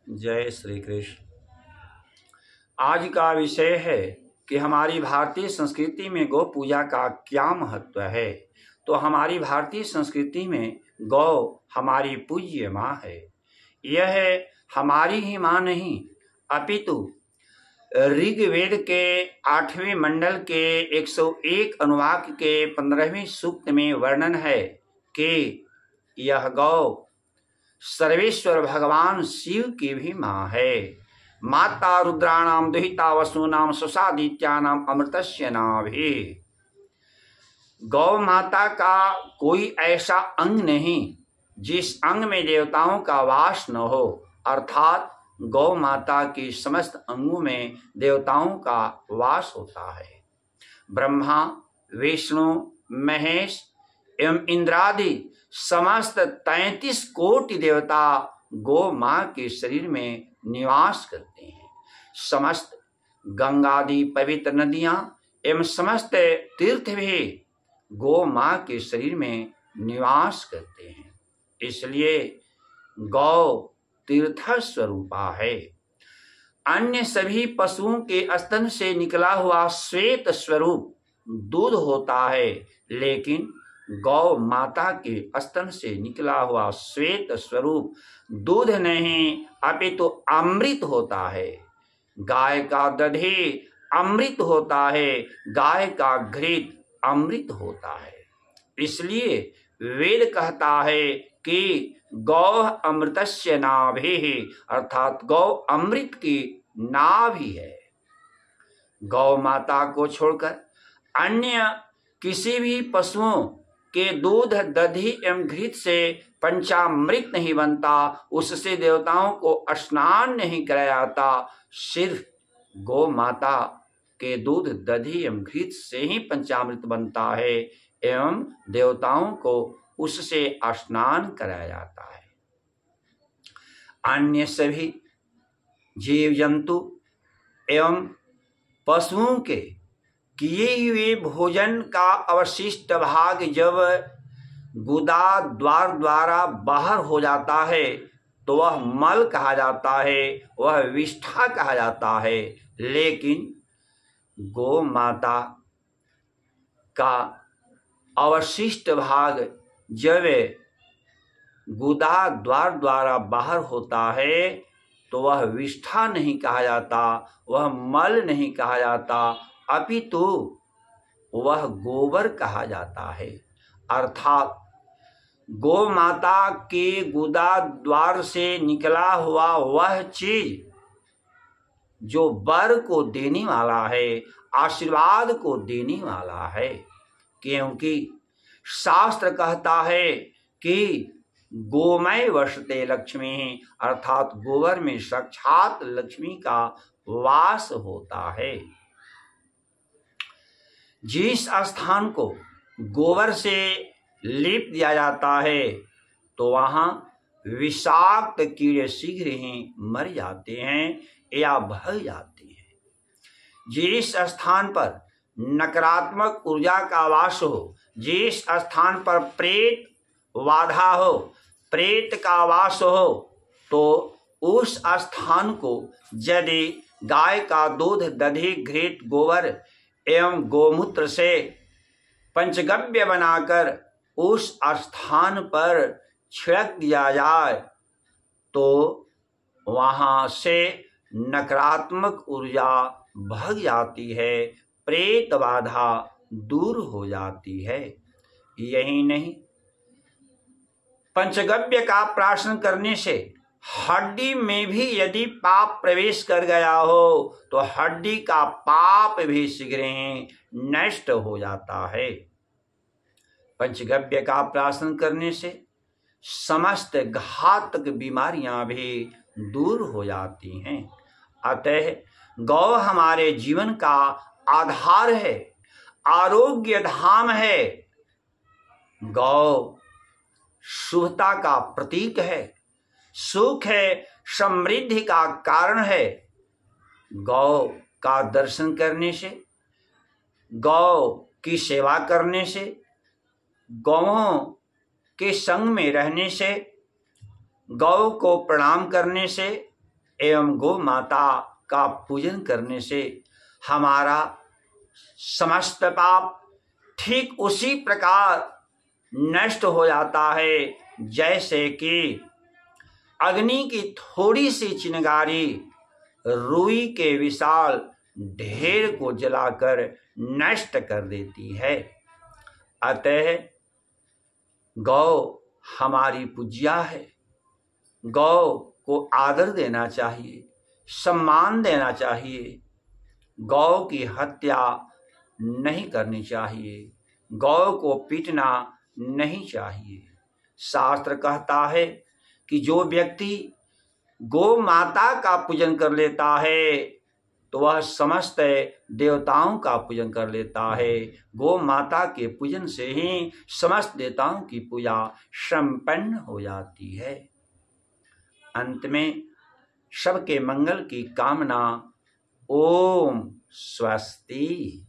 जय श्री कृष्ण। आज का विषय है कि हमारी भारतीय संस्कृति में गौ पूजा का क्या महत्व है। तो हमारी भारतीय संस्कृति में गौ हमारी पूज्य माँ है। यह हमारी ही माँ नहीं अपितु ऋग्वेद के 8वें मंडल के 101 अनुवाक के 15वें सूक्त में वर्णन है कि यह गौ सर्वेश्वर भगवान शिव की भी माँ है। माता रुद्राणाम दुहिता वसुनाम सुषादित्यानाम अमृतस्य नाभि। गौ माता का कोई ऐसा अंग नहीं जिस अंग में देवताओं का वास न हो, अर्थात गौ माता की समस्त अंगों में देवताओं का वास होता है। ब्रह्मा, विष्णु, महेश एवं इंद्रादि समस्त 33 कोटि देवता गौ माँ के शरीर में निवास करते हैं। समस्त गंगादि पवित्र नदियां एवं समस्त तीर्थ भी गौ माँ के शरीर में निवास करते हैं। इसलिए गौ तीर्थ स्वरूपा है। अन्य सभी पशुओं के स्तन से निकला हुआ श्वेत स्वरूप दूध होता है, लेकिन गौ माता के स्तन से निकला हुआ श्वेत स्वरूप दूध नहीं अपितु अमृत होता है। गाय का दधी अमृत होता है, गाय का घृत अमृत होता है। इसलिए वेद कहता है कि गौ अमृतस्य नाभि, अर्थात गौ अमृत की नाभि है। गौ माता को छोड़कर अन्य किसी भी पशुओं के दूध, दधी एवं घृत से पंचामृत नहीं बनता, उससे देवताओं को स्नान नहीं कराया जाता। सिर्फ गौ माता के दूध, दधी एवं घृत से ही पंचामृत बनता है एवं देवताओं को उससे स्नान कराया जाता है। अन्य सभी जीव जंतु एवं पशुओं के किए हुए भोजन का अवशिष्ट भाग जब गुदा द्वार द्वारा बाहर हो जाता है तो वह मल कहा जाता है, वह विष्ठा कहा जाता है। लेकिन गौ माता का अवशिष्ट भाग जब गुदा द्वार द्वारा बाहर होता है तो वह विष्ठा नहीं कहा जाता, वह मल नहीं कहा जाता, अपितु वह गोबर कहा जाता है। अर्थात गौ माता के गुदा द्वार से निकला हुआ वह चीज जो वर को देने वाला है, आशीर्वाद को देने वाला है। क्योंकि शास्त्र कहता है कि गोमय वसते लक्ष्मी, अर्थात गोबर में साक्षात लक्ष्मी का वास होता है। जिस स्थान को गोबर से लीप दिया जाता है तो वहां विषाक्त कीड़े शीघ्र ही मर जाते हैं या भाग जाते हैं। जिस स्थान पर नकारात्मक ऊर्जा का वास हो, जिस स्थान पर प्रेत बाधा हो, प्रेत का वास हो, तो उस स्थान को यदि गाय का दूध, दधी, घृत, गोबर एवं गोमूत्र से पंचगव्य बनाकर उस स्थान पर छिड़क दिया जाए तो वहां से नकारात्मक ऊर्जा भाग जाती है, प्रेत बाधा दूर हो जाती है। यही नहीं, पंचगव्य का प्राशन करने से हड्डी में भी यदि पाप प्रवेश कर गया हो तो हड्डी का पाप भी शीघ्र ही नष्ट हो जाता है। पंचगव्य का प्राशन करने से समस्त घातक बीमारियां भी दूर हो जाती हैं। अतः गौ हमारे जीवन का आधार है, आरोग्य धाम है। गौ शुभता का प्रतीक है, सुख है, समृद्धि का कारण है। गौ का दर्शन करने से, गौ की सेवा करने से, गौओं के संग में रहने से, गौ को प्रणाम करने से एवं गौ माता का पूजन करने से हमारा समस्त पाप ठीक उसी प्रकार नष्ट हो जाता है जैसे कि अग्नि की थोड़ी सी चिंगारी रुई के विशाल ढेर को जलाकर नष्ट कर देती है। अतः गौ हमारी पूज्या है। गौ को आदर देना चाहिए, सम्मान देना चाहिए। गौ की हत्या नहीं करनी चाहिए, गौ को पीटना नहीं चाहिए। शास्त्र कहता है कि जो व्यक्ति गौ माता का पूजन कर लेता है तो वह समस्त देवताओं का पूजन कर लेता है। गौ माता के पूजन से ही समस्त देवताओं की पूजा संपन्न हो जाती है। अंत में सबके मंगल की कामना। ओम स्वस्ति।